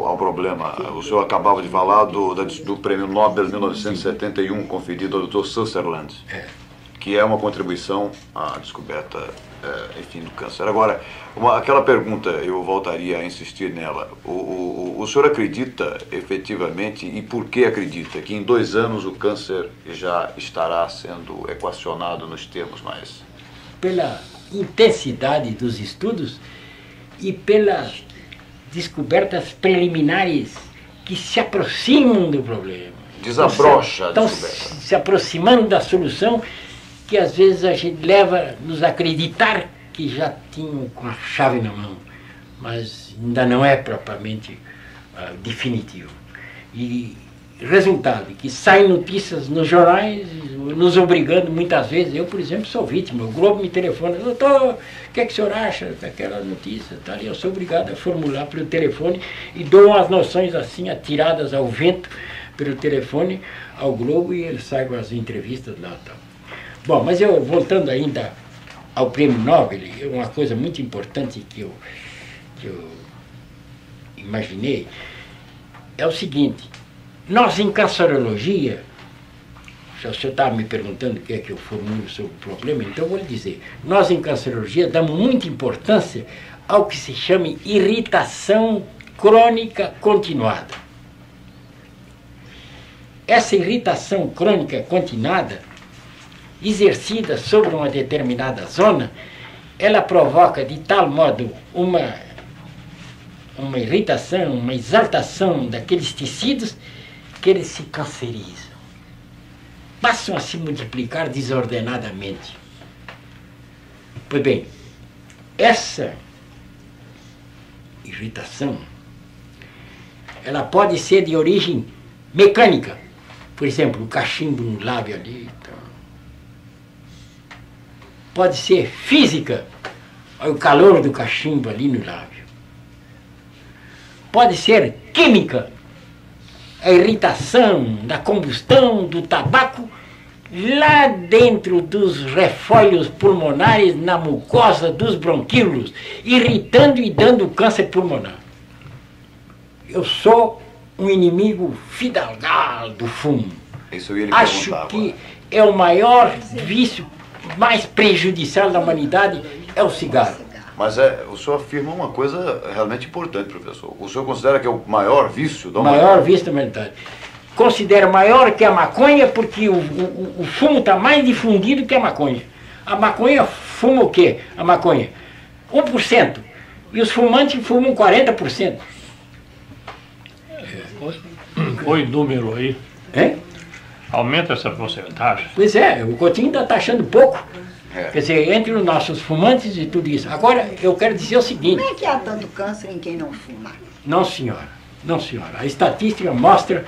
ao problema. O senhor acabava de falar do Prêmio Nobel de 1971, conferido ao Dr. Sutherland, que é uma contribuição à descoberta, enfim, do câncer. Agora, aquela pergunta, eu voltaria a insistir nela. O senhor acredita, efetivamente, e por que acredita, que em 2 anos o câncer já estará sendo equacionado nos termos mais... Pela intensidade dos estudos e pelas descobertas preliminares que se aproximam do problema. Desabrocha a estão descoberta. Se aproximando da solução que às vezes a gente leva-nos a acreditar que já tinham com a chave na mão, mas ainda não é propriamente definitivo. E resultado, que saem notícias nos jornais, nos obrigando muitas vezes. Eu, por exemplo, sou vítima. O Globo me telefona: doutor, o que é que o senhor acha daquela notícia? Tá, e eu sou obrigado a formular pelo telefone e dou umas noções assim, atiradas ao vento pelo telefone ao Globo, e ele sai com as entrevistas lá e tal. Bom, mas eu, voltando ainda ao Prêmio Nobel, uma coisa muito importante que eu imaginei é o seguinte: nós, em cancerologia, se o senhor estava me perguntando o que é que eu formulo sobre o problema, então eu vou lhe dizer, nós, em cancerologia, damos muita importância ao que se chama irritação crônica continuada. Essa irritação crônica continuada, exercida sobre uma determinada zona, ela provoca de tal modo uma irritação, uma exaltação daqueles tecidos, que eles se cancerizam, passam a se multiplicar desordenadamente. Pois bem, essa irritação, ela pode ser de origem mecânica, por exemplo, o cachimbo no lábio ali, então. Pode ser física, o calor do cachimbo ali no lábio. Pode ser química, a irritação da combustão do tabaco lá dentro dos refólioos pulmonares, na mucosa dos bronquíolos, irritando e dando câncer pulmonar. Eu sou um inimigo fidalgal do fumo. Isso eu ia lhe Acho perguntar que agora. é o maior vício, mais prejudicial da humanidade, é o cigarro. Mas o senhor afirma uma coisa realmente importante, professor. O senhor considera que é o maior vício da O humanidade? maior vício da humanidade. Considero maior que a maconha, porque o fumo está mais difundido que a maconha. A maconha fuma o quê? A maconha? 1%. E os fumantes fumam 40%. Põe número aí. Hein? Aumenta essa porcentagem. Pois é, o Coutinho está taxando pouco. É. Quer dizer, entre os nossos fumantes e tudo isso. Agora, eu quero dizer o seguinte. Como é que há tanto câncer em quem não fuma? Não, senhora. Não, senhora. A estatística mostra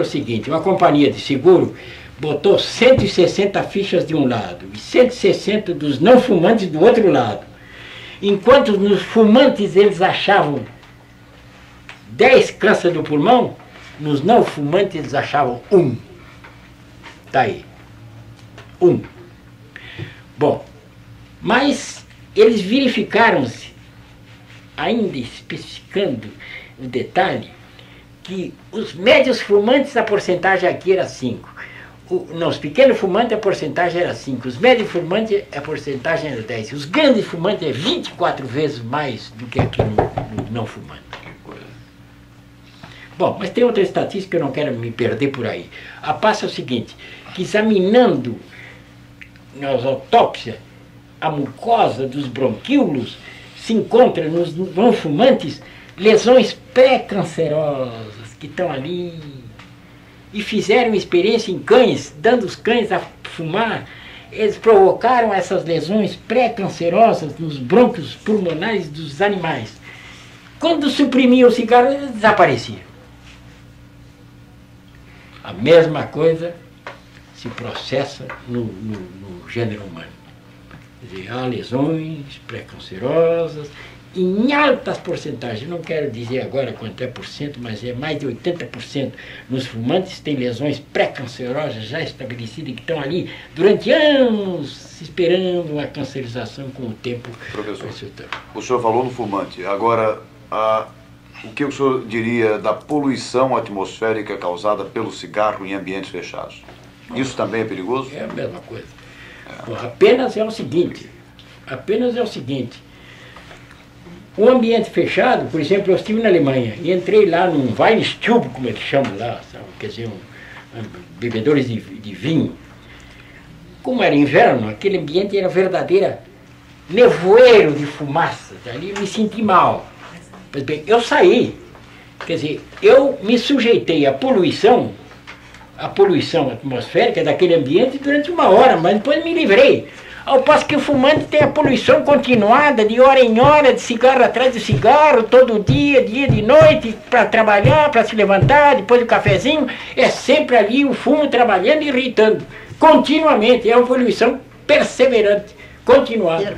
o seguinte: uma companhia de seguro botou 160 fichas de um lado e 160 dos não fumantes do outro lado. Enquanto nos fumantes eles achavam 10 câncer do pulmão, nos não fumantes eles achavam 1. Tá aí. 1. Bom, mas eles verificaram-se, ainda especificando o detalhe, que os médios fumantes a porcentagem aqui era 5. Os pequenos fumantes a porcentagem era 5. Os médios fumantes a porcentagem era 10. Os grandes fumantes é 24 vezes mais do que aqui no não fumante. Bom, mas tem outra estatística que eu não quero me perder por aí. A passa é o seguinte, que examinando nas autópsias a mucosa dos bronquíolos, se encontra nos não fumantes lesões pré-cancerosas que estão ali, e fizeram experiência em cães, dando os cães a fumar. Eles provocaram essas lesões pré-cancerosas nos brônquios pulmonares dos animais. Quando suprimiam o cigarro, eles desapareciam. A mesma coisa se processa no gênero humano. Quer dizer, há lesões pré-cancerosas em altas porcentagens. Não quero dizer agora quanto é por cento, mas é mais de 80% nos fumantes tem lesões pré-cancerosas já estabelecidas, que estão ali durante anos esperando uma cancerização com o tempo. Professor, o senhor falou no fumante. Agora, o que o senhor diria da poluição atmosférica causada pelo cigarro em ambientes fechados? Isso também é perigoso? É a mesma coisa. Bom, apenas é o seguinte, o ambiente fechado, por exemplo, eu estive na Alemanha e entrei lá num Weinstube, como eles chamam lá, sabe? Quer dizer, bebedores de vinho. Como era inverno, aquele ambiente era verdadeira nevoeiro de fumaça, ali eu me senti mal. Pois bem, eu saí, quer dizer, eu me sujeitei à poluição atmosférica daquele ambiente durante 1 hora, mas depois me livrei. Ao passo que o fumante tem a poluição continuada, de hora em hora, de cigarro atrás de cigarro, todo dia, dia e noite, para trabalhar, para se levantar, depois do cafezinho, é sempre ali o fumo trabalhando e irritando, continuamente, é uma poluição perseverante, continuada,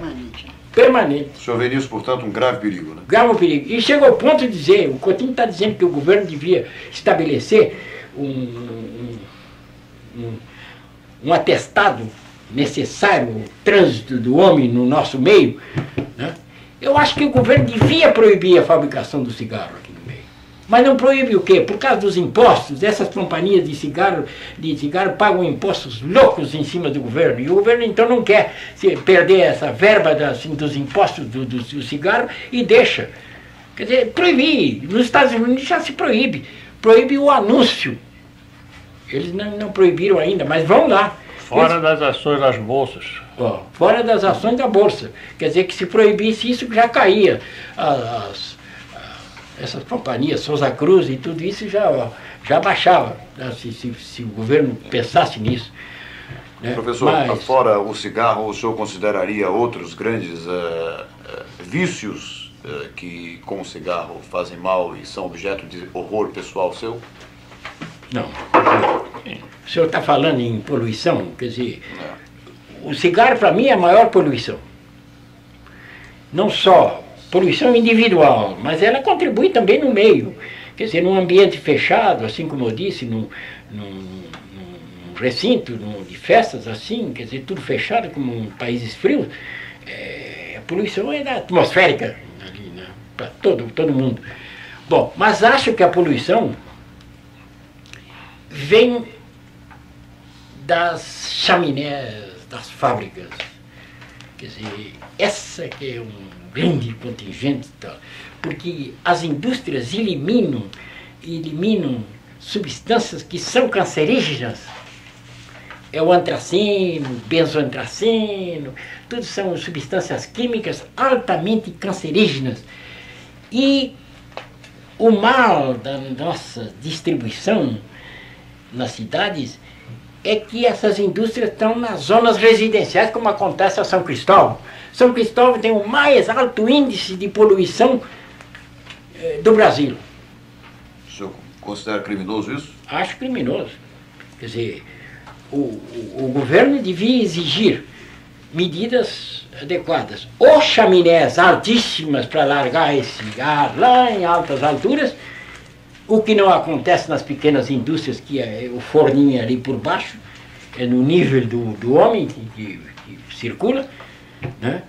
permanente. O senhor vê nisso, portanto, um grave perigo, né? Grave perigo. E chega ao ponto de dizer, o Coutinho está dizendo que o governo devia estabelecer um atestado necessário ao trânsito do homem no nosso meio, né? Eu acho que o governo devia proibir a fabricação do cigarro aqui no meio. Mas não proíbe o quê? Por causa dos impostos, essas companhias de cigarro pagam impostos loucos em cima do governo. E o governo então não quer perder essa verba dos impostos do cigarro e deixa. Quer dizer, proibir. Nos Estados Unidos já se proíbe. Proíbe o anúncio. Eles não proibiram ainda, mas vão lá. Fora das ações das bolsas. Fora das ações da bolsa. Quer dizer que se proibisse isso já caía. Essas companhias, Souza Cruz e tudo isso já baixava, se o governo pensasse nisso. Né? Professor, fora o cigarro, o senhor consideraria outros grandes vícios que com o cigarro fazem mal e são objeto de horror pessoal seu? Não. O senhor está falando em poluição, quer dizer, o cigarro para mim é a maior poluição. Não só poluição individual, mas ela contribui também no meio. Quer dizer, num ambiente fechado, assim como eu disse, num recinto de festas assim, quer dizer, tudo fechado como em países frios, a poluição é atmosférica, ali, né, para todo mundo. Bom, mas acho que a poluição vem das chaminés, das fábricas. Quer dizer, essa que é um grande contingente, porque as indústrias eliminam substâncias que são cancerígenas. É o antraceno, benzoantraceno, tudo são substâncias químicas altamente cancerígenas. E o mal da nossa distribuição nas cidades é que essas indústrias estão nas zonas residenciais, como acontece a São Cristóvão. São Cristóvão tem o mais alto índice de poluição do Brasil. O senhor considera criminoso isso? Acho criminoso. Quer dizer, o governo devia exigir medidas adequadas. Ou chaminés altíssimas para largar esse ar lá em altas alturas, o que não acontece nas pequenas indústrias, que é o forninho ali por baixo, é no nível do homem que circula, né?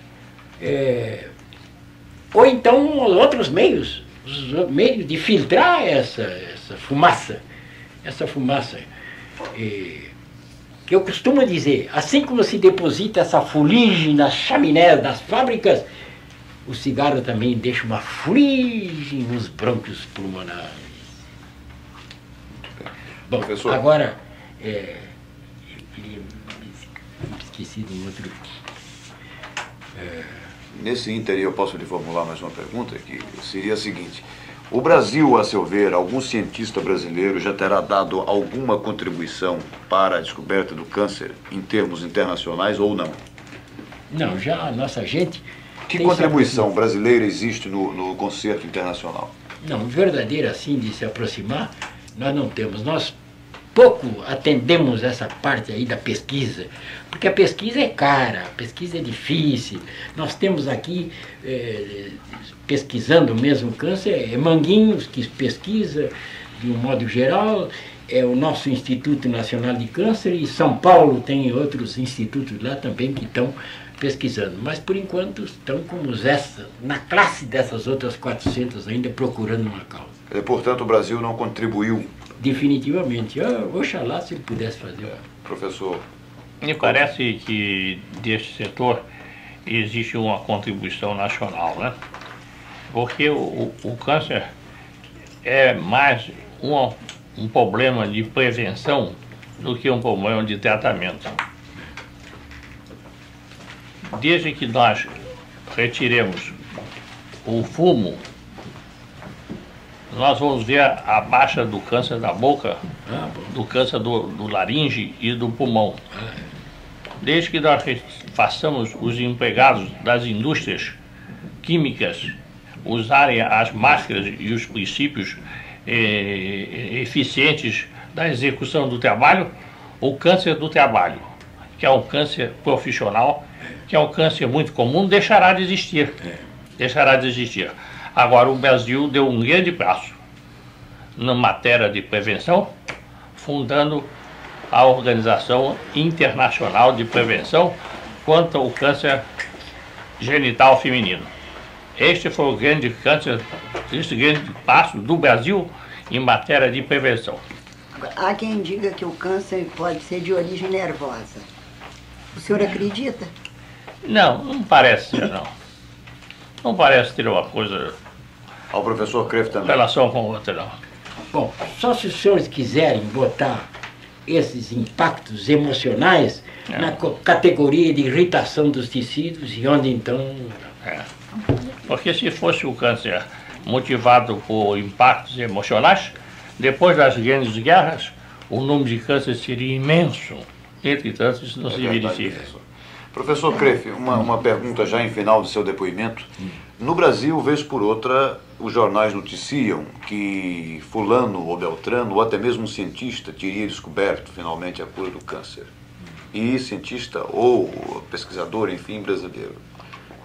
Ou então outros meios, os meios de filtrar essa fumaça, que eu costumo dizer, assim como se deposita essa fuligem nas chaminés das fábricas, o cigarro também deixa uma fuligem nos brônquios pulmonares. Bom, professor, agora, eu queria, esqueci de um outro. Nesse ínter, eu posso lhe formular mais uma pergunta, que seria a seguinte: o Brasil, a seu ver, algum cientista brasileiro já terá dado alguma contribuição para a descoberta do câncer em termos internacionais ou não? Não, já a nossa gente... Que contribuição brasileira existe no concerto internacional? Não, verdadeira assim de se aproximar, nós não temos. Nós pouco atendemos essa parte aí da pesquisa, porque a pesquisa é cara, a pesquisa é difícil. Nós temos aqui, pesquisando mesmo câncer, Manguinhos, que pesquisa de um modo geral, é o nosso Instituto Nacional de Câncer, e São Paulo tem outros institutos lá também que estão pesquisando. Mas, por enquanto, estão como essa, na classe dessas outras 400 ainda procurando uma causa. Portanto, o Brasil não contribuiu. Definitivamente. Oxalá se ele pudesse fazer. Professor. Me parece que deste setor existe uma contribuição nacional, né? Porque o câncer é mais um problema de prevenção do que um problema de tratamento. Desde que nós retiremos o fumo, nós vamos ver a baixa do câncer da boca, do câncer do laringe e do pulmão. Desde que nós façamos os empregados das indústrias químicas usarem as máscaras e os princípios eficientes da execução do trabalho, o câncer do trabalho, que é um câncer profissional, que é um câncer muito comum, deixará de existir. Deixará de existir. Agora, o Brasil deu um grande passo na matéria de prevenção, fundando a Organização Internacional de Prevenção contra o Câncer Genital Feminino. Este foi o grande passo do Brasil em matéria de prevenção. Há quem diga que o câncer pode ser de origem nervosa. O senhor acredita? Não, não parece ser, não. Não parece ter uma coisa... Ao professor Krefft também. Relação com outra, não. Bom, só se os senhores quiserem botar esses impactos emocionais na categoria de irritação dos tecidos, e onde então... Porque se fosse o câncer motivado por impactos emocionais, depois das grandes guerras, o número de câncer seria imenso. Entretanto, isso não se verifica. Professor Krefft, uma pergunta já em final do seu depoimento. No Brasil, vez por outra, os jornais noticiam que fulano ou beltrano, ou até mesmo um cientista, teria descoberto finalmente a cura do câncer. E cientista ou pesquisador, enfim, brasileiro.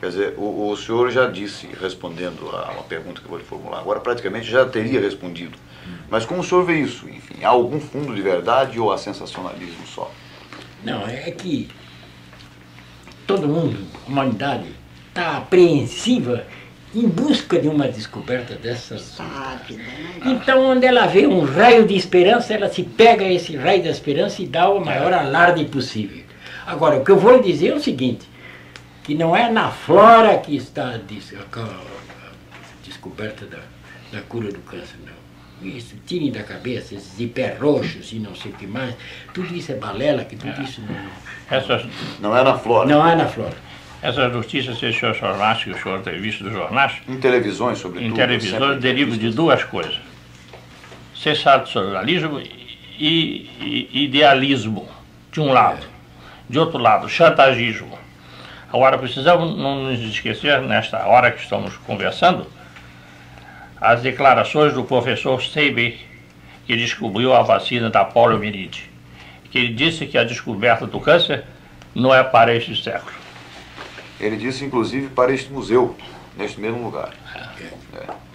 Quer dizer, o senhor já disse, respondendo a uma pergunta que eu vou lhe formular, agora praticamente já teria respondido. Mas como o senhor vê isso? Enfim, há algum fundo de verdade ou há sensacionalismo só? Não, é que todo mundo, a humanidade, está apreensiva em busca de uma descoberta dessas. Então, onde ela vê um raio de esperança, ela se pega a esse raio da esperança e dá o maior alarde possível. Agora, o que eu vou lhe dizer é o seguinte, que não é na flora que está a descoberta da cura do câncer, não. Isso, tirem da cabeça esses hiperroxos e não sei o que mais, tudo isso é balela, que tudo isso não é na flora. Não é na flora. Essas notícias que o senhor jornais, que o senhor tem visto dos jornais, em televisões, sobretudo. Em televisões derivam de duas coisas: sensacionalismo e idealismo, de um lado. De outro lado, chantagismo. Agora, precisamos não nos esquecer, nesta hora que estamos conversando, as declarações do professor Seibert, que descobriu a vacina da poliomielite, que ele disse que a descoberta do câncer não é para este século. Ele disse, inclusive, para este museu, neste mesmo lugar.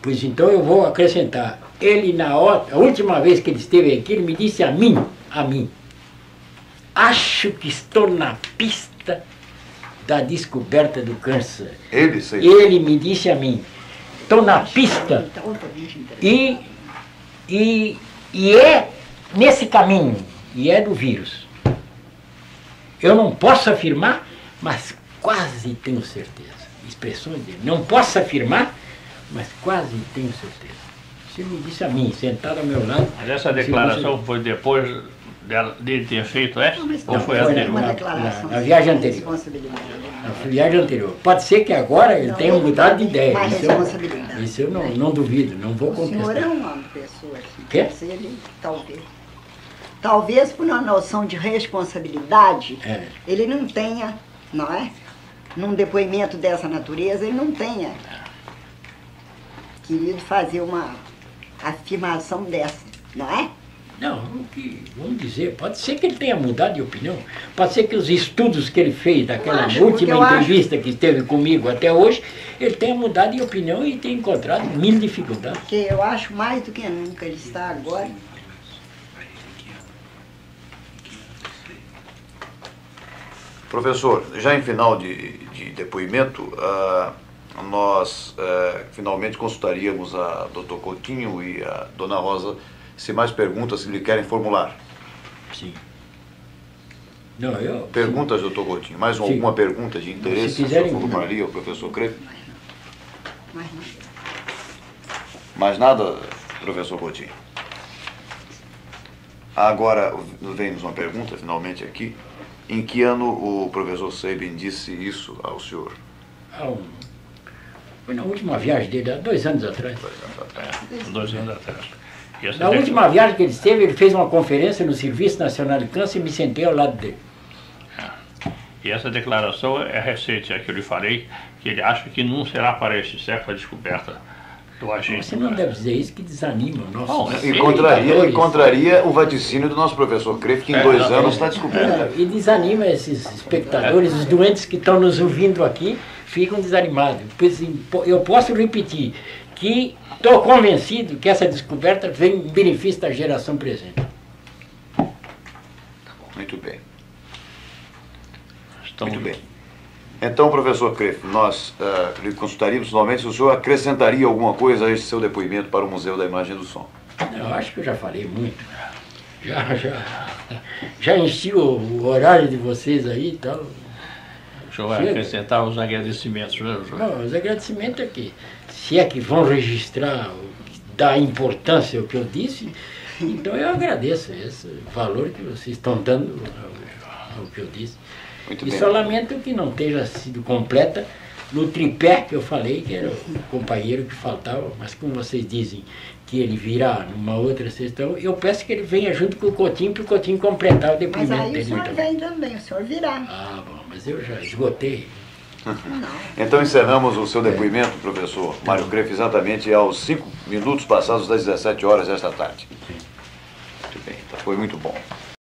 Pois então eu vou acrescentar. Ele, a última vez que ele esteve aqui, ele me disse a mim, acho que estou na pista da descoberta do câncer. Ele me disse a mim, estou na pista e é nesse caminho, e é do vírus. Eu não posso afirmar, mas quase tenho certeza. Expressões dele. Não posso afirmar, mas quase tenho certeza. Você me disse a mim, sentado ao meu lado. Mas essa declaração foi depois dele ter feito essa? Ou foi anterior? Na viagem anterior. Na viagem anterior. Pode ser que agora ele tenha mudado de ideia. Isso eu não duvido, não vou contestar. O senhor é uma pessoa assim. Quê? Ele, talvez por uma noção de responsabilidade, ele não tenha, não é? Num depoimento dessa natureza, ele não tenha querido fazer uma afirmação dessa, não é? Não, vamos dizer, pode ser que ele tenha mudado de opinião, pode ser que os estudos que ele fez daquela última entrevista que esteve comigo até hoje, ele tenha mudado de opinião e tenha encontrado mil dificuldades. Porque eu acho mais do que nunca ele está agora Professor, já em final de depoimento, nós finalmente consultaríamos a Dr. Coutinho e a Dona Rosa se mais perguntas lhe querem formular. Sim. Não, Perguntas, Dr. Coutinho? Mais alguma pergunta de interesse que o senhor formularia ao professor Creflo? Mais nada. Mais nada, professor Coutinho? Agora, vem-nos uma pergunta, finalmente, aqui. Em que ano o professor Sabin disse isso ao senhor? Foi na última viagem dele, há 2 anos atrás. 2 anos atrás. Na última viagem que ele esteve, ele fez uma conferência no Serviço Nacional de Câncer e me sentei ao lado dele. E essa declaração é recente, é que eu lhe falei, que ele acha que não será para este século a descoberta do agente. Você não deve dizer isso, que desanima o nosso... E contraria o vaticínio do nosso professor Creflo, que em 2 anos está descoberto. E desanima esses espectadores, os doentes que estão nos ouvindo aqui, ficam desanimados. Pois eu posso repetir que estou convencido que essa descoberta vem em benefício da geração presente. Muito bem. Muito bem. Então, professor Creflo, nós lhe consultaríamos novamente se o senhor acrescentaria alguma coisa a este seu depoimento para o Museu da Imagem do Som. Eu acho que eu já falei muito. Já enchi o horário de vocês aí e tal. O senhor vai acrescentar os agradecimentos, né? Não, os agradecimentos é que, se é que vão registrar, dar importância ao que eu disse, então eu agradeço esse valor que vocês estão dando ao que eu disse. Muito e bem. Só lamento que não tenha sido completa no tripé que eu falei, que era o companheiro que faltava, mas como vocês dizem que ele virá numa outra sessão, eu peço que ele venha junto com o Coutinho, para o Coutinho completar o depoimento dele. Mas aí dele. o senhor vem também, o senhor virá. Ah, bom, mas eu já esgotei. Então encerramos o seu depoimento, professor Mário Creflo, exatamente aos 5 minutos passados das 17 horas desta tarde. Muito bem, foi muito bom.